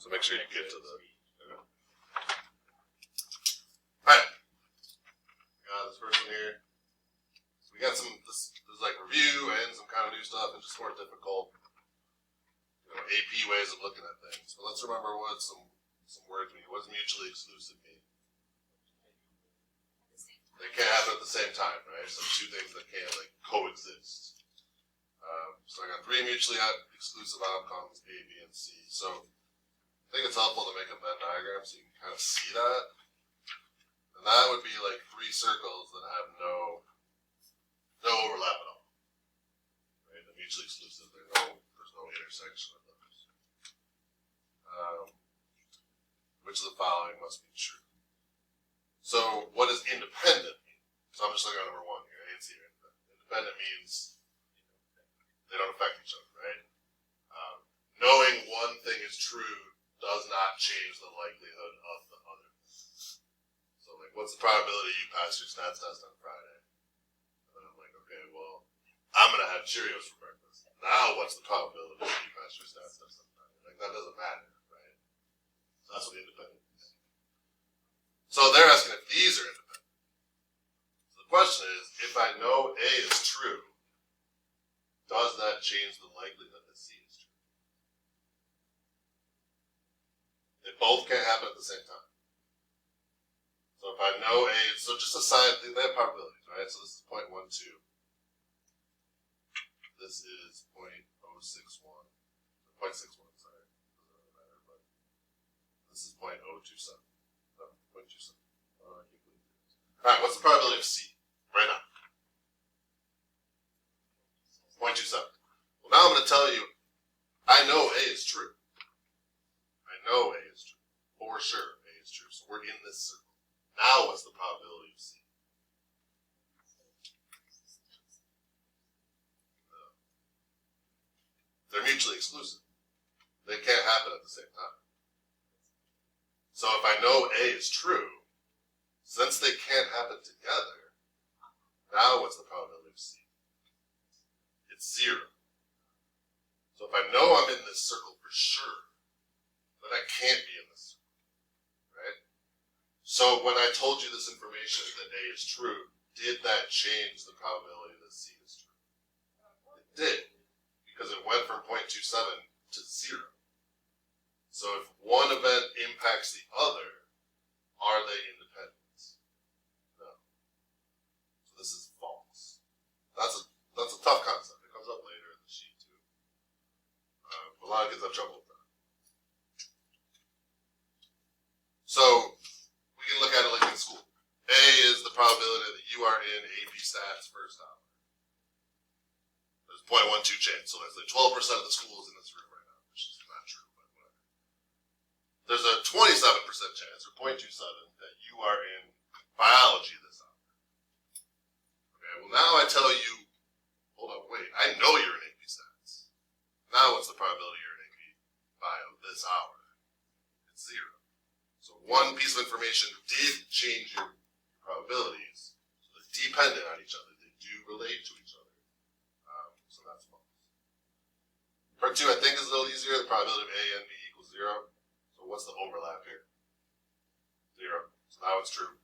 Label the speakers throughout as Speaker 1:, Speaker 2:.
Speaker 1: So make sure you get to the. Alright. Got this person here. So we got some, this is like review and some kind of new stuff and just more difficult, AP ways of looking at things. But let's remember what some words mean. What does mutually exclusive mean? They can't happen at the same time, right? So two things that can't coexist. So I got three mutually exclusive outcomes, A, B, and C. So I think it's helpful to make a Venn diagram so you can kind of see that. And that would be like three circles that have no overlap at all. Right? The mutually exclusive, there's no intersection of those. Which of the following must be true? So what does independent mean? So I'm just looking at number one here, A and C are independent. Independent means they don't affect each other, right? Knowing one thing is true does not change the likelihood of the other. So like, what's the probability you pass your stats test on Friday? And then I'm like, okay, well, I'm gonna have Cheerios for breakfast. Now what's the probability you pass your stats test on Friday? Like, that doesn't matter, right? So that's what independent is. So they're asking if these are independent. So the question is, if I know A is true, does that change the likelihood that C is true? They both can't happen at the same time. So if I know A, so just assign, they have probabilities, right? So this is 0.12. This is 0.061. 0.61, sorry. Doesn't really matter, but this is 0.027. No, 0.27. Alright, what's the probability of C right now? 0.27. Well, now I'm going to tell you, I know A is true. I know A is true. For sure, A is true. So we're in this circle. Now what's the probability of C? No. They're mutually exclusive. They can't happen at the same time. So if I know A is true, since they can't happen together, now what's the probability of C? It's 0. So if I know I'm in this circle for sure, then I can't be in this circle, right? So when I told you this information that A is true, did that change the probability that C is true? It did, because it went from 0.27 to 0. So if one event impacts the other, are they independent? No. So this is false. That's a tough concept. It comes up later in the sheet too. A lot of kids have trouble with that. So we can look at it like in school. A is the probability that you are in AP Stats first hour. There's 0.12 chance, so that's like 12% of the schools in this room right now, which is not true, but whatever. There's a 27% chance, or 0.27, that you are in biology this hour. Okay, well now I tell you, hold on, wait, I know you're in AP Stats. Now what's the probability you're in AP Bio this hour? It's 0. So one piece of information did change your probabilities. So they're dependent on each other. They do relate to each other. So that's false. Part 2, I think, is a little easier. The probability of A and B equals 0. So what's the overlap here? 0. So now it's true.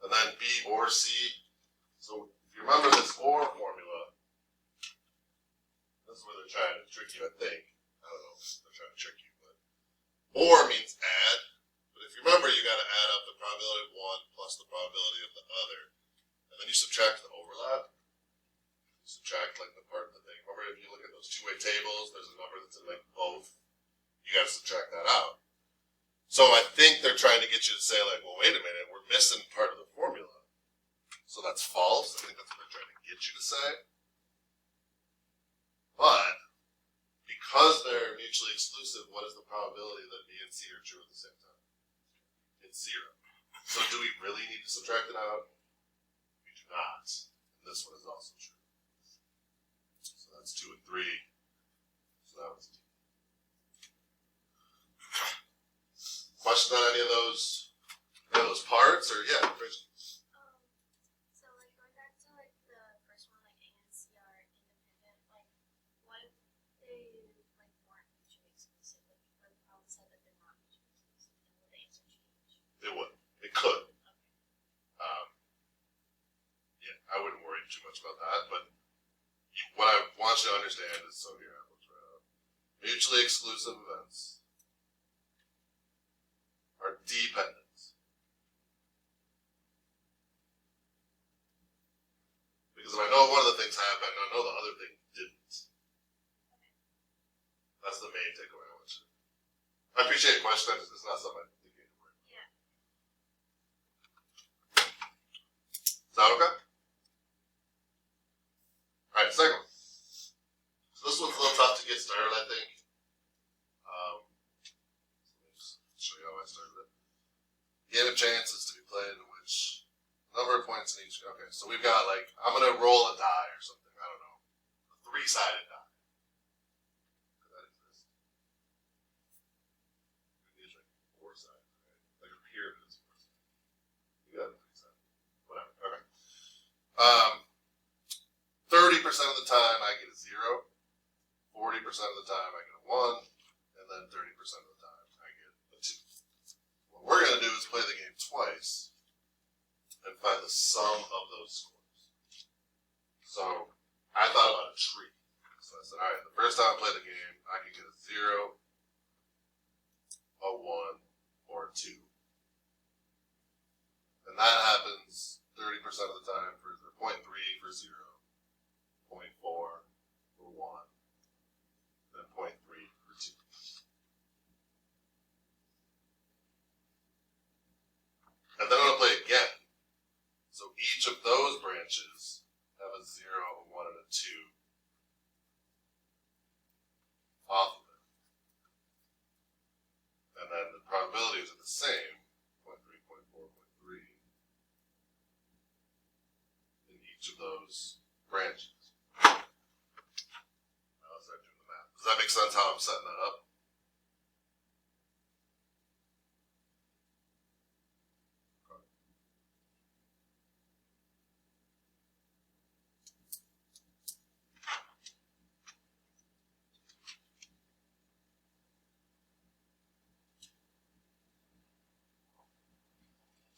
Speaker 1: And then B or C. So if you remember this OR formula, this is where they're trying to trick you, I think. I don't know if they're trying to trick you, but OR means add. But if you remember, you got to add up the probability of one plus the probability of the other. And then you subtract the overlap. You subtract like the part of the thing. Remember, if you look at those two-way tables, there's a number that's in like both. You got to subtract that out. So I think they're trying to get you to say like, well, wait a minute, we're missing part of the formula. So that's false. I think that's what they're trying to get you to say. But because they're mutually exclusive, what is the probability that B and C are true at the same time? It's 0. So do we really need to subtract it out? We do not. And this one is also true. So that's 2 and 3. So that was D. Question on any of those parts, or yeah, Rachel?
Speaker 2: So like going back to like the first one, like A and C are independent. Like, what if they like weren't mutually exclusive?
Speaker 1: I wouldn't worry too much about that. But what I want you to understand is, so here, I looked right up. Mutually exclusive events are dependent. Because if I know one of the things happened, I know the other thing didn't. That's the main takeaway I want you to. I appreciate your question. It's not something I think you need to worry about.
Speaker 2: Yeah.
Speaker 1: Is that okay? Alright, second one. So this one's a little tough to get started, I think. Let me just show you how I started it. Game of chance is to be played in which number of points in each. Okay, so we've got like, I'm going to roll a die or something. I don't know. A 3-sided die. Could that exist? These are 4 sides, right? Like a pyramid is 4 sides. You got it 3 sided. Whatever. Okay. 30% of the time I get a 0. 40% of the time I get a 1. And then 30% of the time I get a 2. What we're going to do is play the game twice and find the sum of those scores. So I thought about a tree. So I said, all right, the first time I play the game, I can get a 0, a 1, or a 2. And that happens 30% of the time for 0.3 for 0, 0.4 for 1, then 0.3 for 2. And then I'm going to play again. So each of those branches have a 0, a 1, and a 2 off of it. And then the probabilities are the same, 0.3, 0.4, 0.3, in each of those branches. Now let's start doing the math. Does that make sense how I'm setting that up?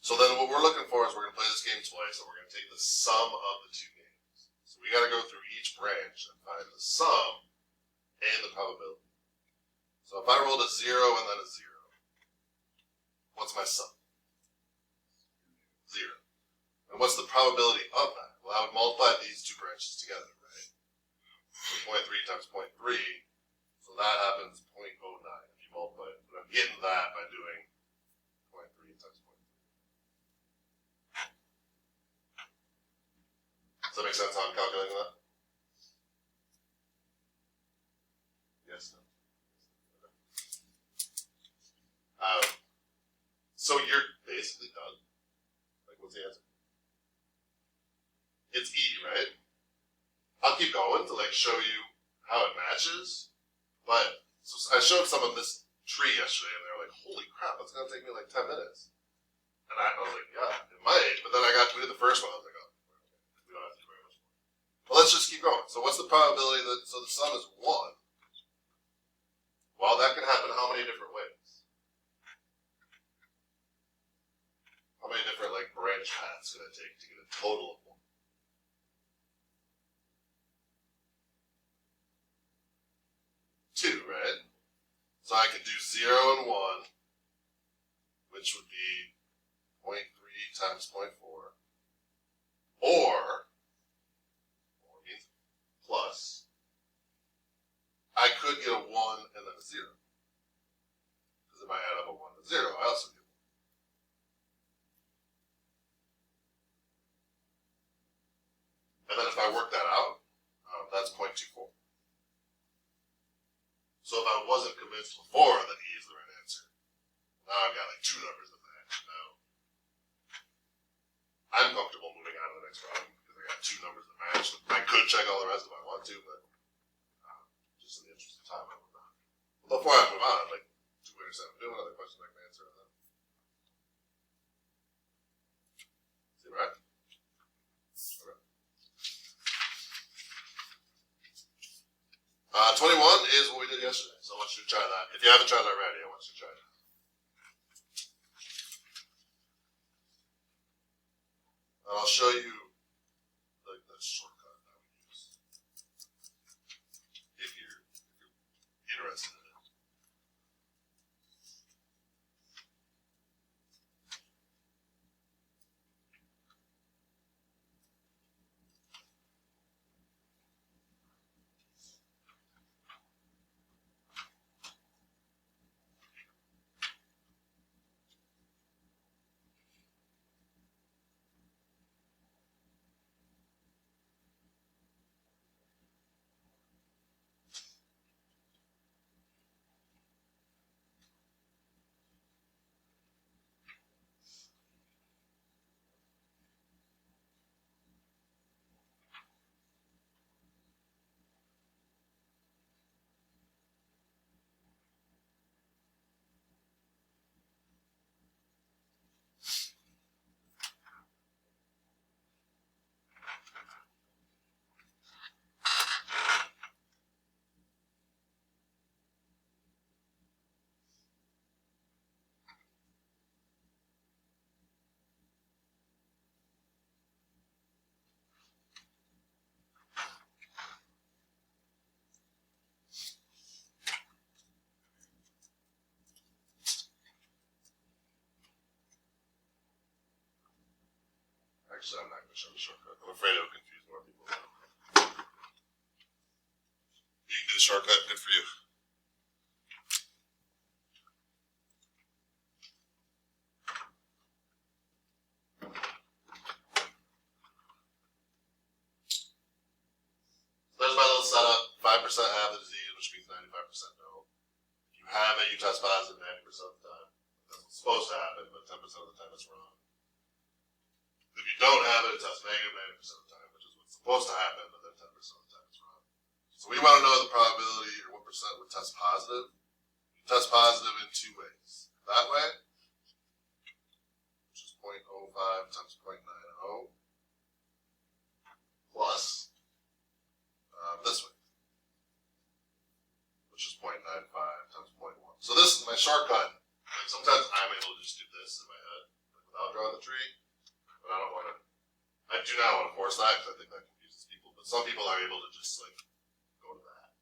Speaker 1: So then what we're looking for is we're going to play this game twice, and we're going to take the sum of the 2 games. So we got to go through each branch and find the sum and the probability. So if I rolled a 0 and then a 0, what's my sum? 0. And what's the probability of that? Well, I would multiply these 2 branches together, right? So 0.3 times 0.3, so that happens 0.09 if you multiply it. But I'm getting that by doing 0.3 times 0.3. Does that make sense how I'm calculating that? Yes, no. Okay. So you're basically done. Like, what's the answer? It's E, right? I'll keep going to like show you how it matches. But so I showed some of this tree yesterday, and they were like, "Holy crap, it's gonna take me like 10 minutes." And I was like, "Yeah, it might." But then I got to do the first one. I was like, "Oh, we don't have to do very much more." But let's just keep going. So what's the probability that so the sum is 1? Well, that can happen how many different ways? How many different like branch paths can it take to get a total of 1? 2, right? So I could do 0 and 1, which would be 0.3 times 0.4, or means plus. I could get a 1 and then a 0. Because if I add up a 1 and a 0, I also get 1. And then if I work that out, that's 0.24. So if I wasn't convinced before that E is the right answer, now I've got like 2 numbers that match. Now I'm comfortable moving on to the next problem because I got 2 numbers that match. I could check all the rest if I want to, but just in the interest of time, I will not. But before I move on, I'd like to understand. Do another question I can answer on that. See, right? Okay. 21 is what we did yesterday, so I want you to try that. If you haven't tried that already, I want you to try that. And I'll show you a shortcut I would use if you're interested in it. Actually, I'm not going to show the shortcut. I'm afraid it'll confuse more people. You can do the shortcut. Good for you. There's my little setup. 5% have the disease, which means 95% don't. If you have it, you test positive 90% of the time. That's what's supposed to happen, but 10% of the time it's wrong. If you don't have it, it tests negative 90% of the time, which is what's supposed to happen, but then 10% of the time it's wrong. So we want to know the probability, or what percent would test positive. You test positive in two ways. That way, which is 0.05 times 0.90, plus this way, which is 0.95 times 0.1. So this is my shortcut. Like sometimes I'm able to just do this in my head without drawing the tree, but I don't want to. I do not want to force that because I think that confuses people. But some people are able to just like go to that,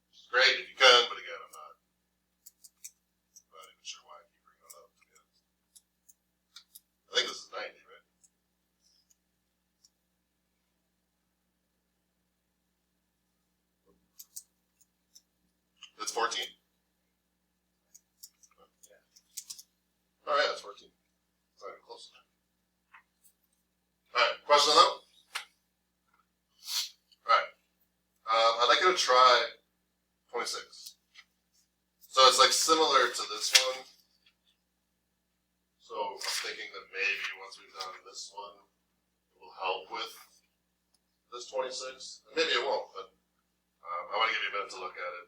Speaker 1: which is great if you can. But again, I'm not even sure why I keep bringing that up. To be honest, I think this is 90, right? It's 14. All right, that's 14. It's not even close enough. All right, question on that one? All right. I'd like you to try 26. So it's like similar to this one. So I'm thinking that maybe once we've done this one, it will help with this 26. And maybe it won't, but I want to give you a minute to look at it.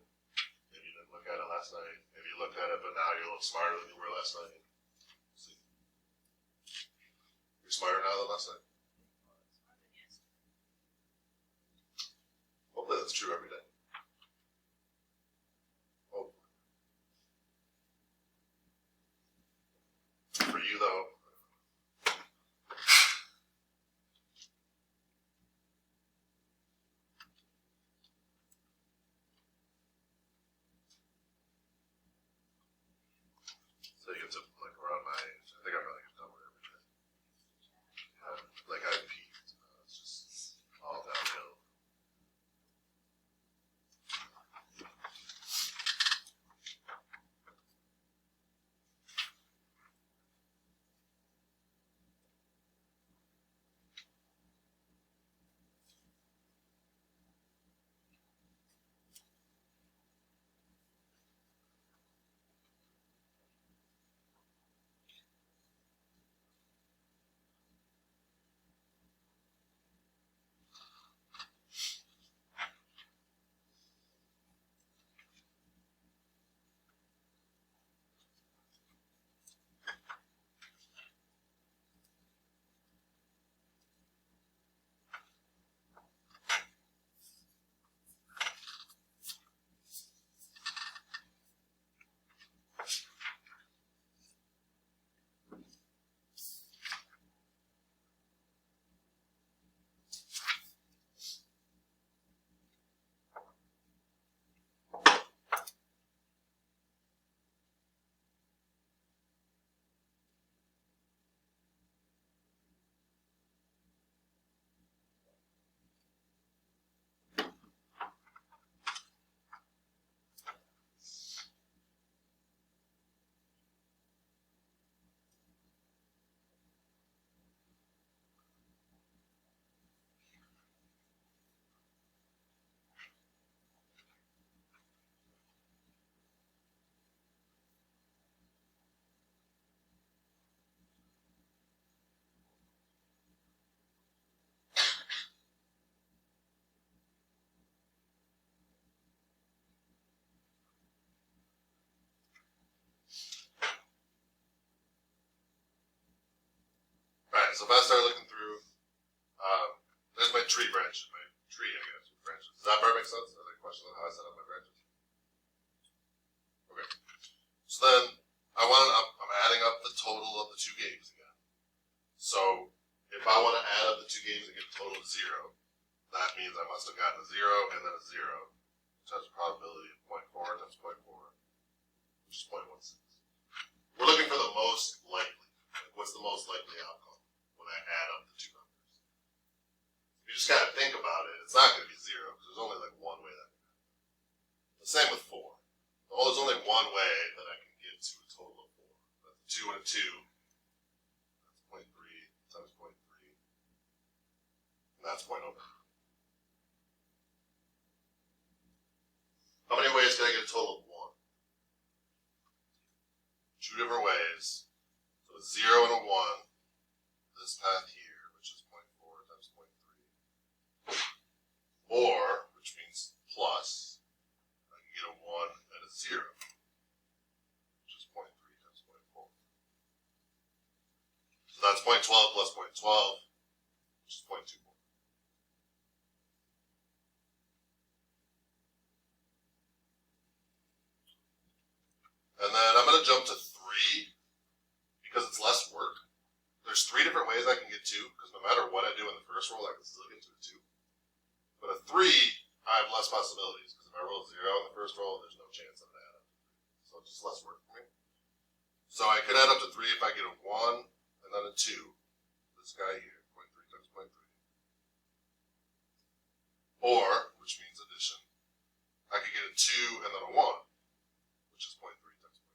Speaker 1: Maybe you didn't look at it last night. Maybe you looked at it, but now you're a little smarter than you were last night. See? You're smarter now than last night? Hopefully that's true every day. Hopefully. For you, though, so you get to like around my age. I think I probably get done with every day. Like I peaked. It's just all downhill. so if I start looking through, there's my tree branch, my tree, I guess, with branches. Does that part make sense? Are there questions on how I set up my branches? Okay. So then, I'm adding up the total of the two games again. So, if I want to add up the two games and get a total of 0, that means I must have gotten a 0 and then a 0, which has a probability of 0.4 times 0.4, which is 0.16. We're looking for the most likely. Like, what's the most likely outcome when I add up the two numbers? If you just kind of think about it, it's not going to be 0 because there's only like one way that can happen. The same with 4. Well, there's only one way that I can get to a total of 4. That's 2 and a 2. That's 0.3 times 0.3. And that's 0.09. How many ways can I get a total of 1? 2 different ways. So a 0 and a 1. This path here, which is 0.4 times 0.3. Or, which means plus, I can get a 1 and a 0, which is 0.3 times 0.4. So that's 0.12 plus 0.12, which is 0.24. And then I'm going to jump to 3 because it's less work. There's 3 different ways I can get 2 because no matter what I do in the first roll, I can still get to a 2. But a 3, I have less possibilities because if I roll 0 in the first roll, there's no chance I'm going to add up to 3. So it's just less work for me. So I could add up to 3 if I get a 1 and then a 2. This guy here, 0.3 times 0.3. Or, which means addition, I could get a 2 and then a 1, which is 0.3 times 0.3.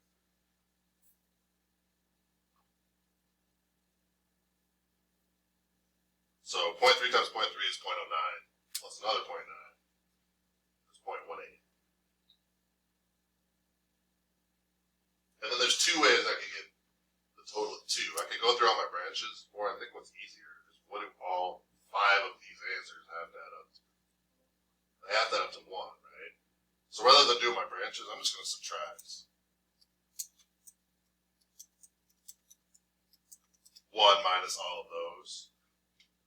Speaker 1: So 0.3 times 0.3 is 0.09, plus another 0.9 is 0.18. And then there's 2 ways I could get the total of 2. I could go through all my branches, or I think what's easier is what do all 5 of these answers have to add up to? They have to add up to 1, right? So rather than doing my branches, I'm just going to subtract 1 minus all of those,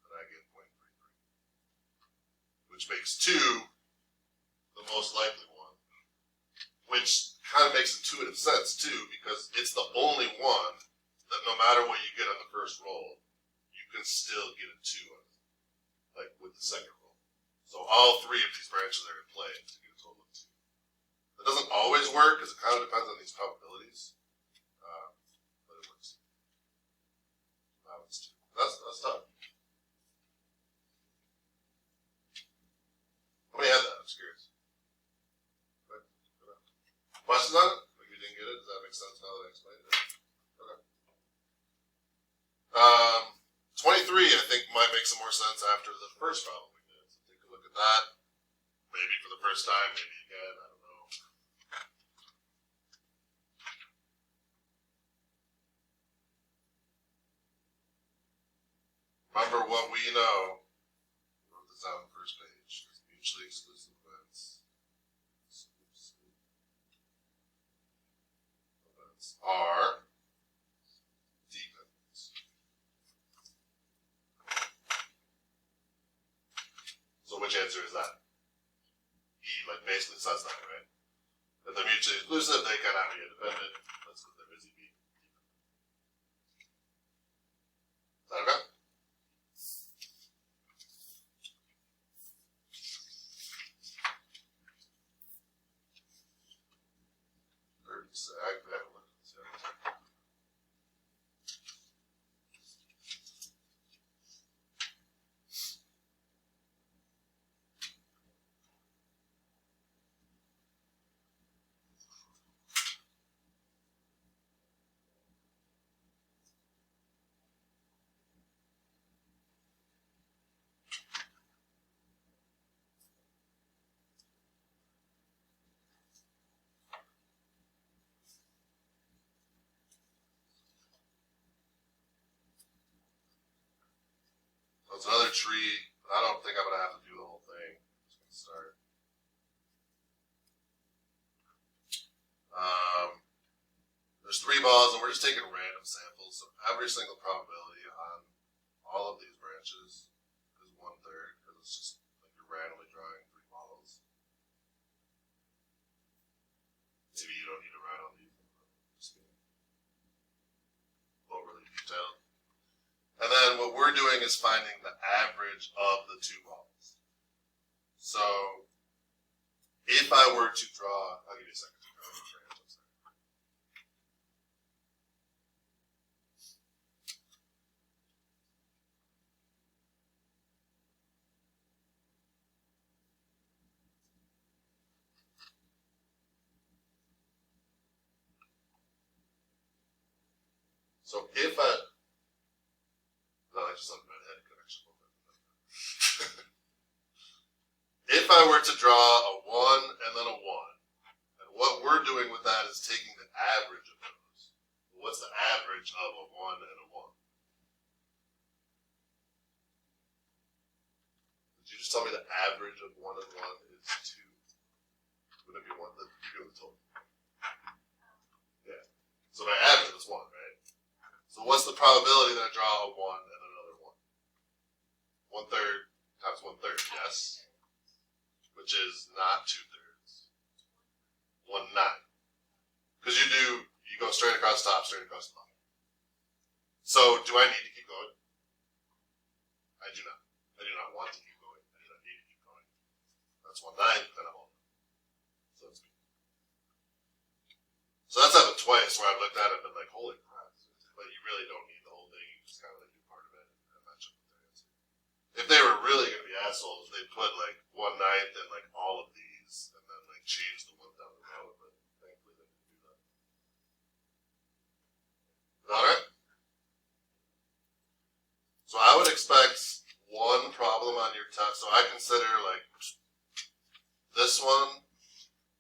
Speaker 1: and I get 0.33, which makes 2 the most likely one, which kind of makes intuitive sense too, because it's the only one that no matter what you get on the first roll, you can still get a 2 on it, like with the second roll. So all 3 of these branches are in play to get a total of 2. That doesn't always work because it kind of depends on these probabilities, but it works. Now it's 2. That's tough. How many had that? I'm just curious. Questions on it? Like you didn't get it? Does that make sense now that I explained it? Okay. 23, I think, might make some more sense after the first problem we did. So take a look at that. Maybe for the first time, maybe again, I don't know. Remember what we know. I wrote this out on the first page. It's mutually exclusive events. Are dependent. So which answer is that? E, like basically says that, right? If they're mutually exclusive, they cannot be independent. That's because they're busy being dependent. Is that okay? I haven't looked at this yet. So it's another tree, but I don't think I'm going to have to do the whole thing. I'm just going to start. There's 3 balls, and we're just taking random samples, so every single probability on all of these branches is 1/3 because it's just like you're randomly drawing 3 models. Maybe you don't need to write on these. Just being overly detailed. And then what we're doing is finding the average of the 2 models. So if I were to draw, I'll give you a second to draw the branch. I'm sorry. So if I, no, I just unread head connection. If I were to draw a 1 and then a 1, and what we're doing with that is taking the average of those. What's the average of a 1 and a 1? Did you just tell me the average of 1 and 1 is 2? Wouldn't it be 1? You're doing the total. Yeah. So my average is 1, right? So what's the probability that I draw a 1 and another 1? 1/3 times 1/3, yes? Which is not 2/3. 1/9. Because you go straight across the top, straight across the bottom. So do I need to keep going? I do not. I do not want to keep going. I do not need to keep going. That's 1/9, then I'm all done. So to speak. So that's happened twice where I've looked at it and been like, holy crap. But you really don't need the whole thing. You just kind of like do part of it and match up with their answer. If they were really going to be assholes, they'd put like 1/9 and like all of these and then like change the one down the road. But thankfully they didn't do that. Is that alright? So I would expect one problem on your test. So I consider like this one,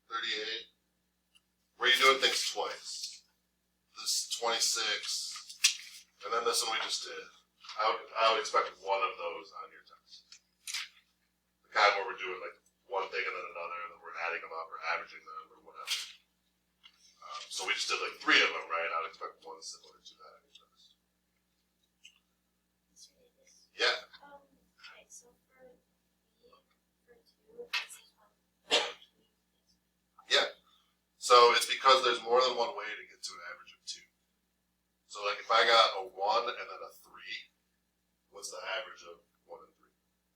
Speaker 1: 38, where you're doing things twice. This 26, and then this one we just did. I would expect one of those on your test. The kind where we're doing like one thing and then another, and then we're adding them up or averaging them or whatever. So we just did like 3 of them, right? I would expect one similar to that on your test. Yeah.
Speaker 2: Okay, so for B, for 2, this is 1.
Speaker 1: Yeah. So it's because there's more than one way to get to an average of 2. So like if I got a 1 and then a 3, what's the average of 1 and 3?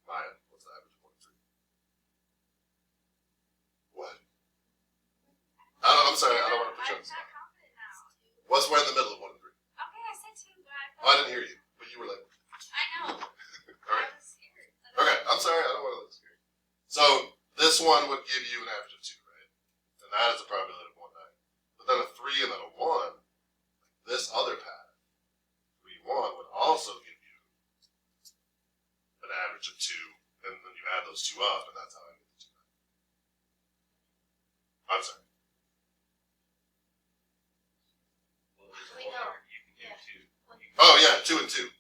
Speaker 1: Maya, what's the average of 1 and 3? What? I'm sorry, I don't want to put you on the spot.
Speaker 2: I'm not confident now.
Speaker 1: What's right in the middle of 1 and 3?
Speaker 2: Okay, I said 2, but I
Speaker 1: Oh, I didn't hear you, but you were like,
Speaker 2: I know.
Speaker 1: alright.
Speaker 2: I was scared.
Speaker 1: Okay, I'm sorry, I don't want to look scary. So this one would give you an average of 2, right? And that is a probability of 1/9. But then a 3 and then a 1, this other pattern, 3, 1, would also give you an average of 2, and then you add those 2 up, and that's how I get the 2/9. I'm sorry.
Speaker 3: Well, there's
Speaker 2: Wait,
Speaker 3: one
Speaker 2: no.
Speaker 3: more. You can do
Speaker 2: Yeah.
Speaker 3: 2.
Speaker 1: Oh yeah, 2 and 2.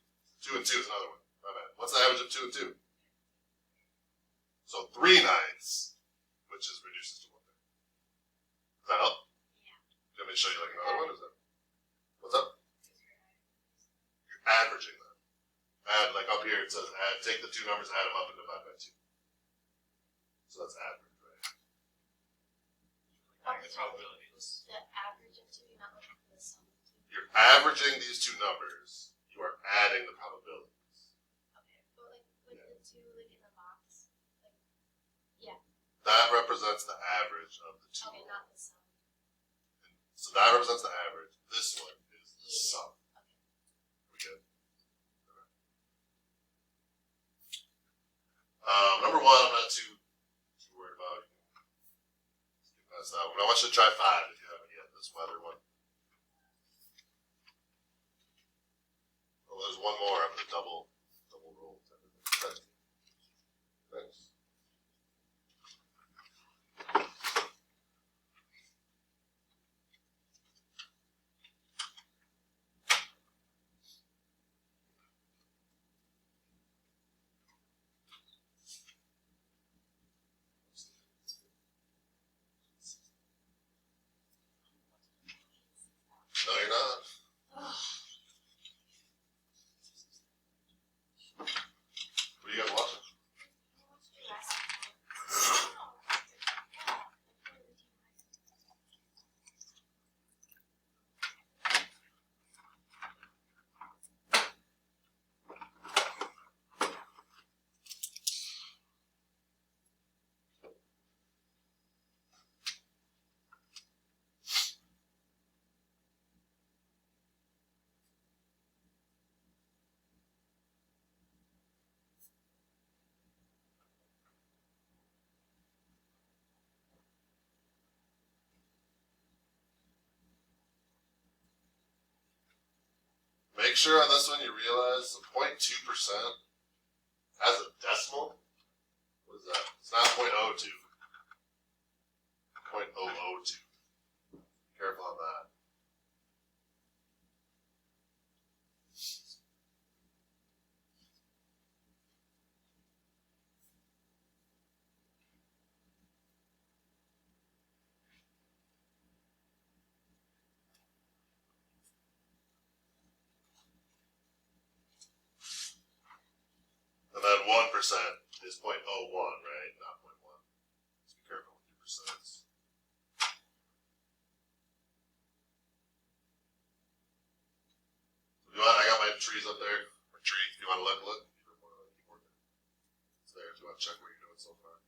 Speaker 1: 2 and 2 is another one. My bad. What's the average of 2 and 2? So 3/9, which is reduces to 1/3. Does that help?
Speaker 2: Yeah.
Speaker 1: Do you want me to show you like another one? Is that what's up? You're averaging them. Add like up here it says add. Take the 2 numbers, add them up, and divide by 2. So that's average, right?
Speaker 3: Like the probabilities.
Speaker 2: The average of 2, you're not looking for the sum of 2.
Speaker 1: You're averaging these 2 numbers. You are adding the probabilities.
Speaker 2: Okay, but like with the 2 like in the box, like
Speaker 1: That represents the average of the 2.
Speaker 2: okay, not the sum.
Speaker 1: So that represents the average. This one is the
Speaker 2: Yeah.
Speaker 1: sum.
Speaker 2: Okay.
Speaker 1: We good? Number 1, I'm not too worried about. Skip past that one. I want you to try 5 if you haven't yet. This weather one. Oh, there's one more. I'm gonna double roll. Thanks. No, you're not. Make sure on this one you realize 0.2% has a decimal. What is that? It's not 0.02. 0.002. Careful on that. And then 1% is 0.01, right? Not 0.1. So be careful with your percents. If you want, I got my trees up there. My tree. If you want to look. Even more on the keyboard. It's there if you want to check what you're doing so far.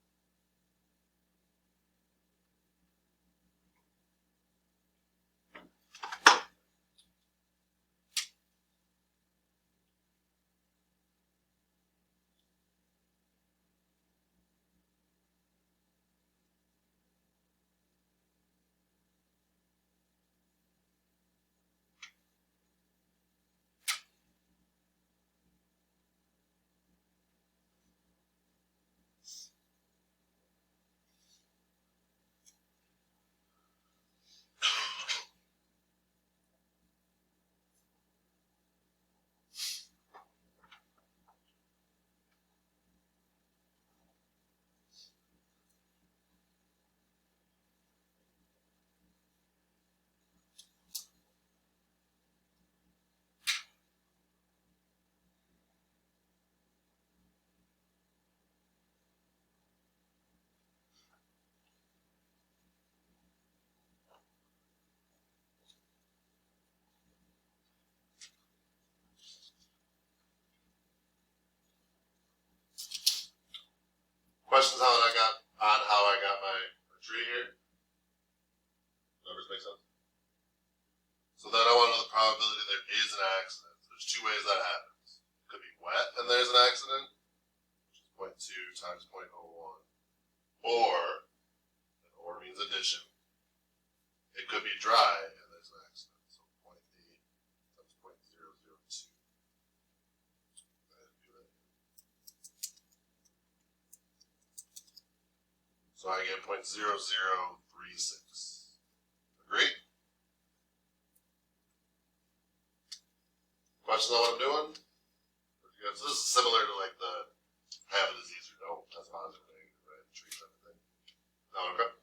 Speaker 1: Questions on how I got my tree here? Numbers make sense? So then I want to know the probability there is an accident. There's two ways that happens. It could be wet and there's an accident, which is 0.2 times 0.01. Or, and or means addition, it could be dry and there's an accident. So 0.8 times 0.002. So I get 0.0036. Agree? Questions on what I'm doing? So this is similar to like the have a disease or don't. That's positive or negative, right? Treat everything. No, okay.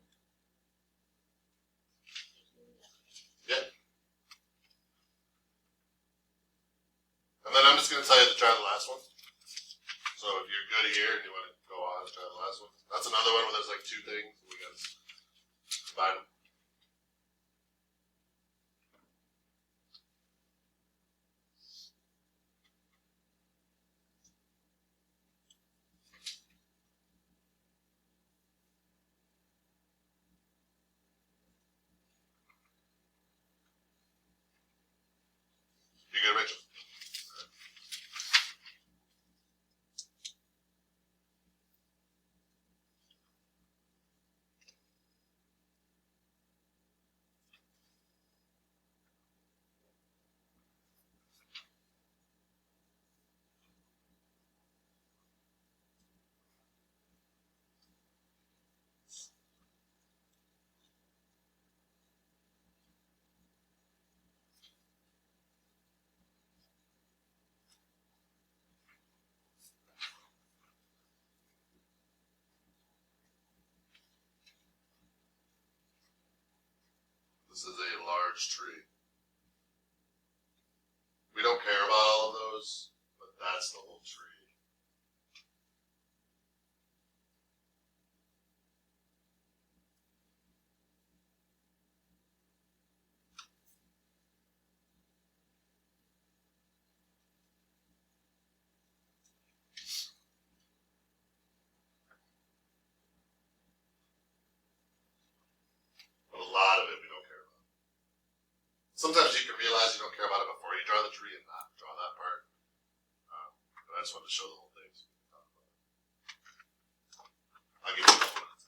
Speaker 1: Yeah. And then I'm just going to tell you to try the last one. So if you're good here and you want to go on and try the last one, that's another one where there's like two things. We got to combine them. You good, Rachel? This is a large tree. We don't care about all of those, but that's the whole tree. But a lot of it we don't care about. Sometimes you can realize you don't care about it before you draw the tree and not draw that part. But I just wanted to show the whole thing. So we can talk about it. I'll give you a couple minutes.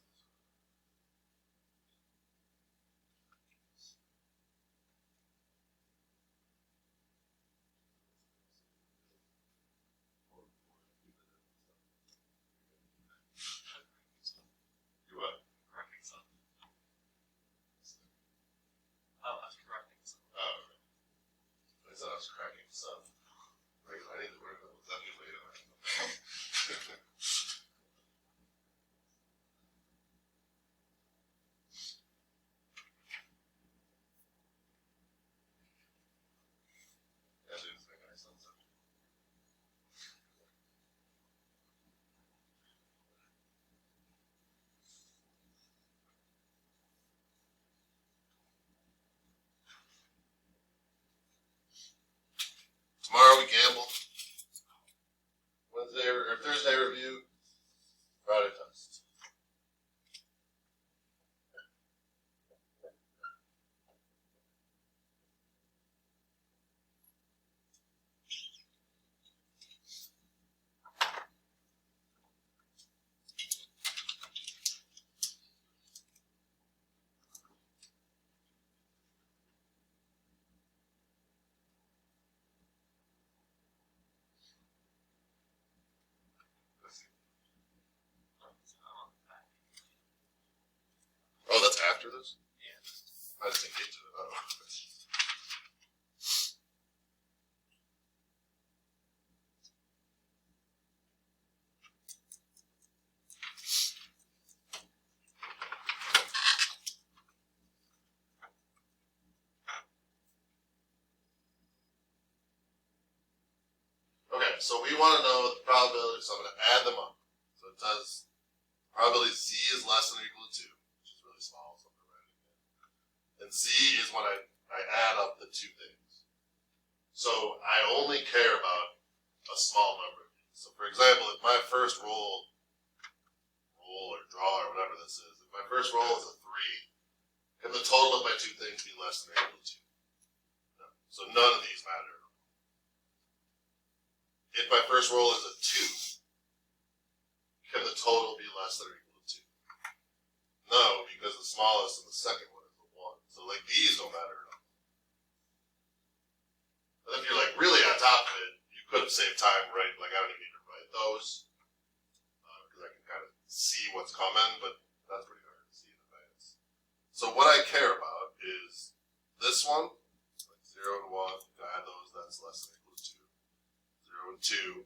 Speaker 1: test. Oh, that's after this?
Speaker 3: Yeah.
Speaker 1: I just didn't get to it. Oh. Okay, so we want to know the probability, so I'm going to add them up. So it says probability Z is less than or equal to 2, which is really small, so I'm going to write it again. And Z is when I add up the two things. So I only care about a small number of these. So for example, if my first roll or draw or whatever this is, if my first roll is a 3, can the total of my two things be less than or equal to 2? No. So none of these matter. If my first roll is a 2, can the total be less than or equal to 2? No, because the smallest and the second one is a 1. So like these don't matter at all. And if you're like really on top of it, you could have saved time, right? Like I don't even need to write those because I can kind of see what's coming, but that's pretty hard to see in advance. So what I care about is this one, like 0 and 1. If I add those, that's less than or equal to 2. 0 and 2.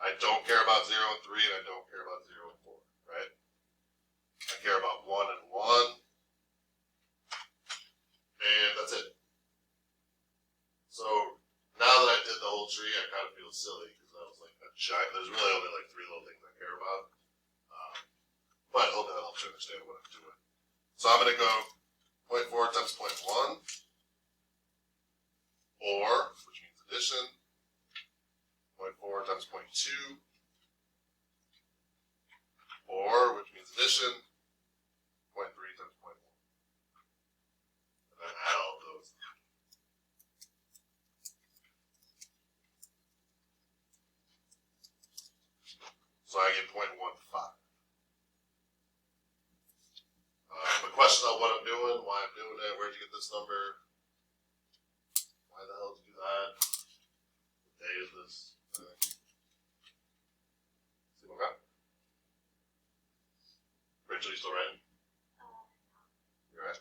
Speaker 1: I don't care about 0 and 3, and I don't care about 0 and 4, right? I care about 1 and 1. And that's it. So now that I did the whole tree, I kind of feel silly because that was like a giant. There's really only like 3 little things I care about. But hopefully that helps you understand what I'm doing. So I'm going to go 0.4 times 0.1, or, which means addition, 0.4 times 0.2, or, which means addition, 0.3 times 0.1. And then add all of those. So I get 0.15. The question on what I'm doing, why I'm doing it, where'd you get this number? Why the hell did you do that? What day is this? See what I got? Rachel, you still writing? You're right.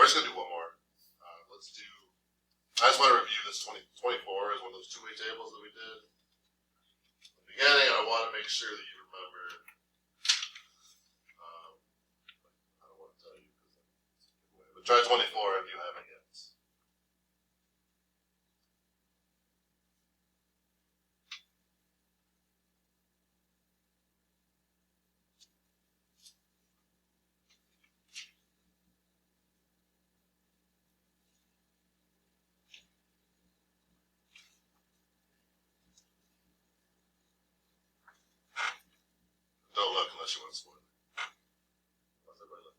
Speaker 1: We're just gonna do one more. Let's do. I just want to review this 2024 is one of those two-way tables that we did. At the beginning, I want to make sure that you remember. I don't want to tell you because but try 24 if you haven't yet. Don't look unless you want to spoil it. How's everybody looking?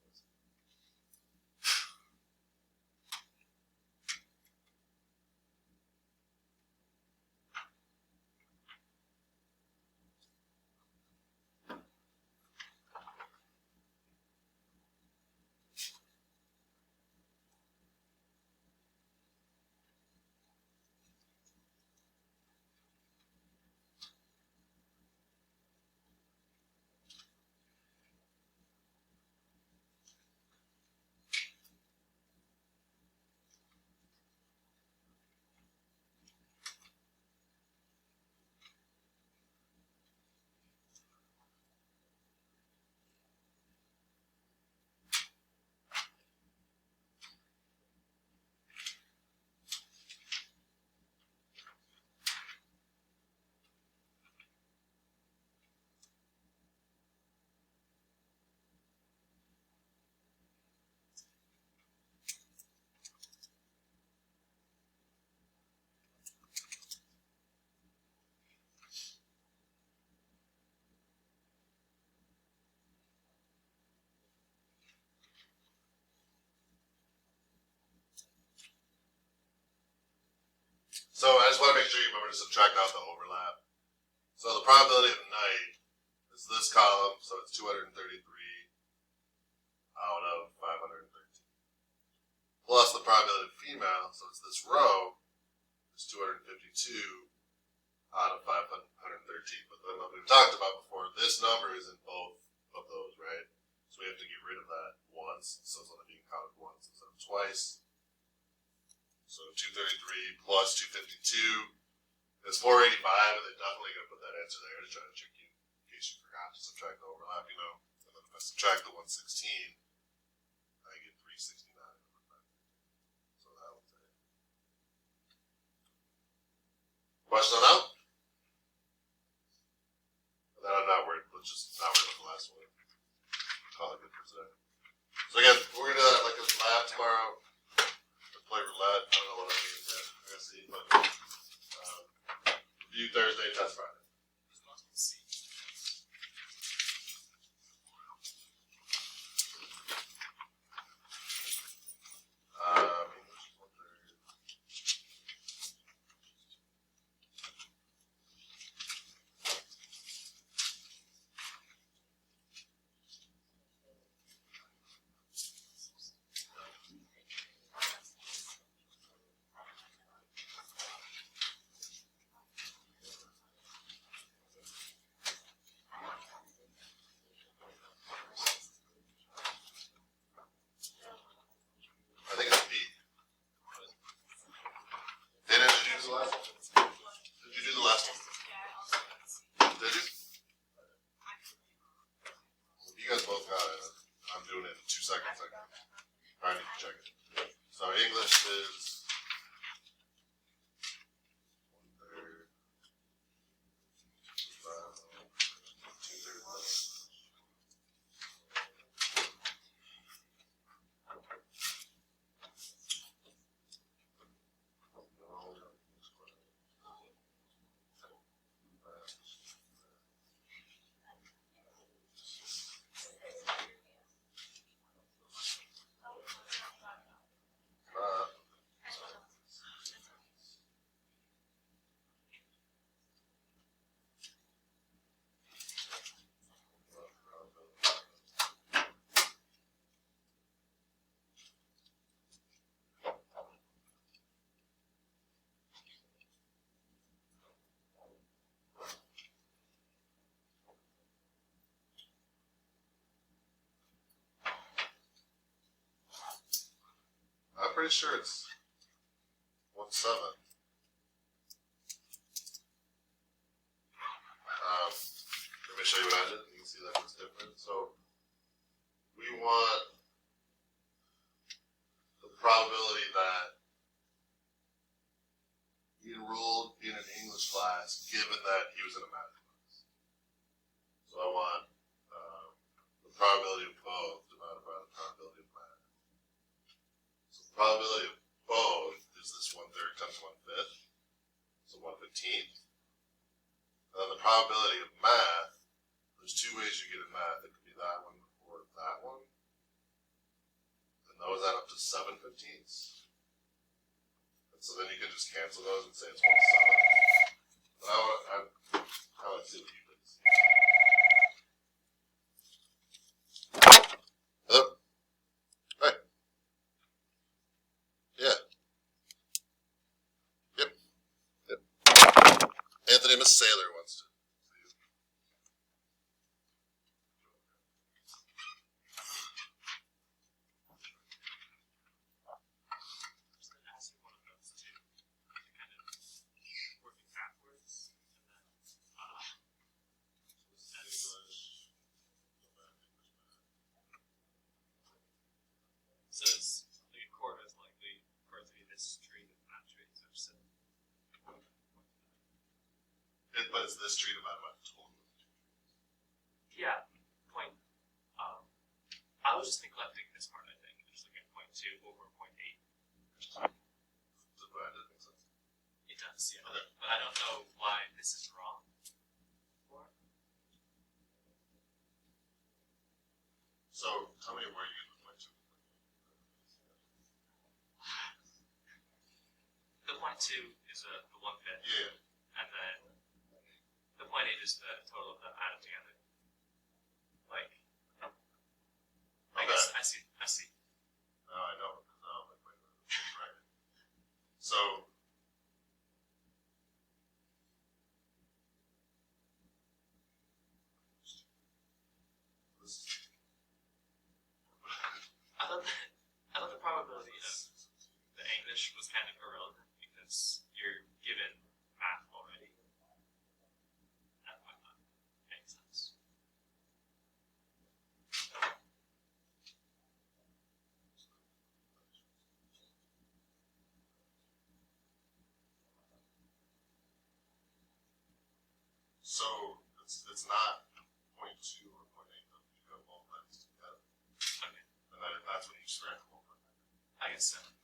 Speaker 1: So I just want to make sure you remember to subtract out the overlap. So the probability of night is this column, so it's 233 out of 513. Plus the probability of female, so it's this row, is 252 out of 513. But then what we've talked about before, this number is in both of those, right? So we have to get rid of that once, so it's only being counted once instead of twice. So 233 plus 252 is 485, and they're definitely going to put that answer there to try to trick you in case you forgot to subtract the overlap, you know. And then if I subtract the 116, I get 369. So that one's it. Question on out? And then I'm not worried. Let's just not worry about the last one. Call it good for today. So again, we're gonna do that like a lab tomorrow. Play roulette. I don't know what that means yet. We're gonna see, but review Thursday, test Friday. English is 1/3. I think it's B. Dana, did you do the last one? Did you do the last one? Did you? You guys both got it. I'm doing it in 2 seconds. I need to check it. So English is 1/3. 2/3. I'm pretty sure it's 1/7. Let me show you what I did. You can see that it's different. So we want the probability that he enrolled in an English class, given that he was in a math class. So I want the probability of both divided by the probability of math. So the probability of both is this 1/3 times 1/5, so 1/15. And then the probability of math, there's 2 ways you get in math. It could be that one or that one. And those add up to 7/15. And so then you can just cancel those and say it's 1/7. But I want to see what you think. Hello? Hey. Yeah. Yep. Anthony, Miss Saylor wants to.
Speaker 3: Says the chord is likely for it to be this tree of match rates I've said.
Speaker 1: But it's this tree divided by the total.
Speaker 3: Yeah, point. I was just neglecting this part. I think just looking at 0.2 over 0.8.
Speaker 1: But that doesn't make sense.
Speaker 3: It does, yeah.
Speaker 1: Okay.
Speaker 3: But I don't know why this is wrong.
Speaker 1: So tell me where you get the 0.2.
Speaker 3: The 0.2 2 is the 1/5,
Speaker 1: Yeah.
Speaker 3: and then the 0.8 is the total of them added together. Like, I
Speaker 1: Okay.
Speaker 3: guess I see.
Speaker 1: Now I know because now I'm like, wait a minute, that's right. So. This is-
Speaker 3: I thought the probability of the English was kind of irrelevant because you're given math already. That might not make sense.
Speaker 1: So it's not 0.2 or 0.8 though. You go multiply these together,
Speaker 3: Okay,
Speaker 1: and then that's when you scramble.
Speaker 3: I guess so.